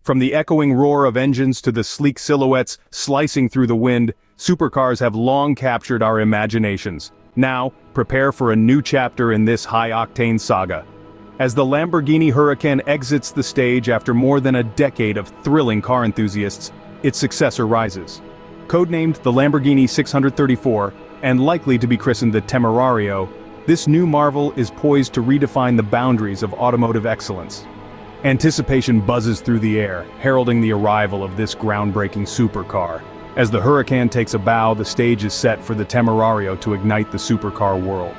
From the echoing roar of engines to the sleek silhouettes slicing through the wind, supercars have long captured our imaginations. Now, prepare for a new chapter in this high-octane saga. As the Lamborghini Huracan exits the stage after more than a decade of thrilling car enthusiasts, its successor rises. Codenamed the Lamborghini 634, and likely to be christened the Temerario, this new marvel is poised to redefine the boundaries of automotive excellence. Anticipation buzzes through the air, heralding the arrival of this groundbreaking supercar. As the Huracan takes a bow, the stage is set for the Temerario to ignite the supercar world.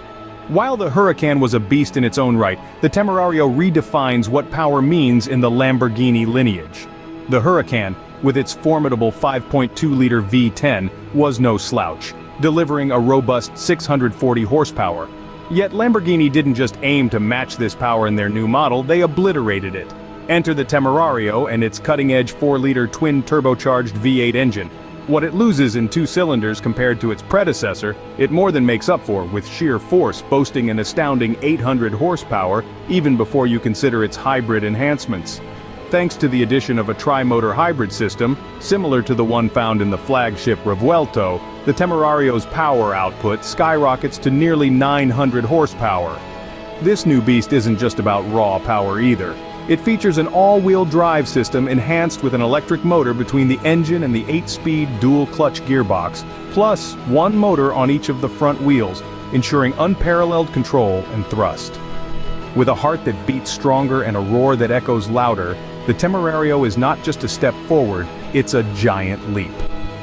While the Huracan was a beast in its own right, the Temerario redefines what power means in the Lamborghini lineage. The Huracan, with its formidable 5.2-liter V10, was no slouch, delivering a robust 640 horsepower. Yet Lamborghini didn't just aim to match this power in their new model, they obliterated it. Enter the Temerario and its cutting-edge 4-liter twin-turbocharged V8 engine. What it loses in 2 cylinders compared to its predecessor, it more than makes up for with sheer force, boasting an astounding 800 horsepower even before you consider its hybrid enhancements. Thanks to the addition of a tri-motor hybrid system, similar to the one found in the flagship Revuelto, the Temerario's power output skyrockets to nearly 900 horsepower. This new beast isn't just about raw power either. It features an all-wheel drive system enhanced with an electric motor between the engine and the 8-speed dual-clutch gearbox, plus 1 motor on each of the front wheels, ensuring unparalleled control and thrust. With a heart that beats stronger and a roar that echoes louder, the Temerario is not just a step forward, it's a giant leap.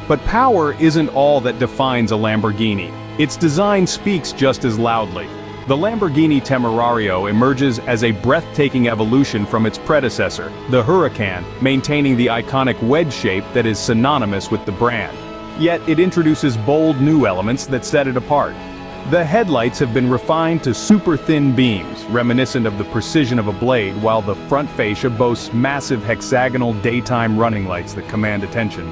But power isn't all that defines a Lamborghini. Its design speaks just as loudly. The Lamborghini Temerario emerges as a breathtaking evolution from its predecessor, the Huracan, maintaining the iconic wedge shape that is synonymous with the brand. Yet it introduces bold new elements that set it apart. The headlights have been refined to super-thin beams, reminiscent of the precision of a blade, while the front fascia boasts massive hexagonal daytime running lights that command attention.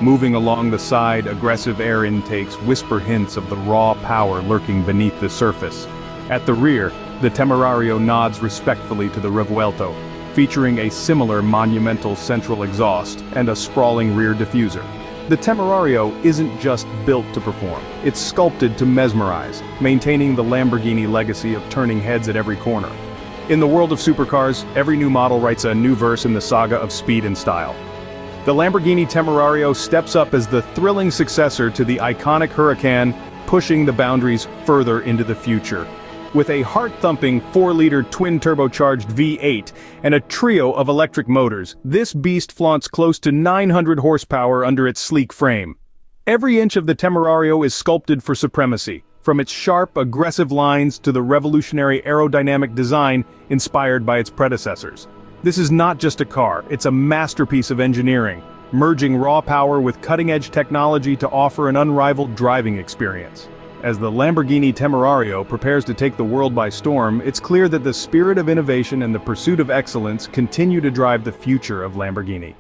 Moving along the side, aggressive air intakes whisper hints of the raw power lurking beneath the surface. At the rear, the Temerario nods respectfully to the Revuelto, featuring a similar monumental central exhaust and a sprawling rear diffuser. The Temerario isn't just built to perform, it's sculpted to mesmerize, maintaining the Lamborghini legacy of turning heads at every corner. In the world of supercars, every new model writes a new verse in the saga of speed and style. The Lamborghini Temerario steps up as the thrilling successor to the iconic Huracan, pushing the boundaries further into the future. With a heart-thumping 4-liter twin-turbocharged V8 and a trio of electric motors, this beast flaunts close to 900 horsepower under its sleek frame. Every inch of the Temerario is sculpted for supremacy, from its sharp, aggressive lines to the revolutionary aerodynamic design inspired by its predecessors. This is not just a car, it's a masterpiece of engineering, merging raw power with cutting-edge technology to offer an unrivaled driving experience. As the Lamborghini Temerario prepares to take the world by storm, it's clear that the spirit of innovation and the pursuit of excellence continue to drive the future of Lamborghini.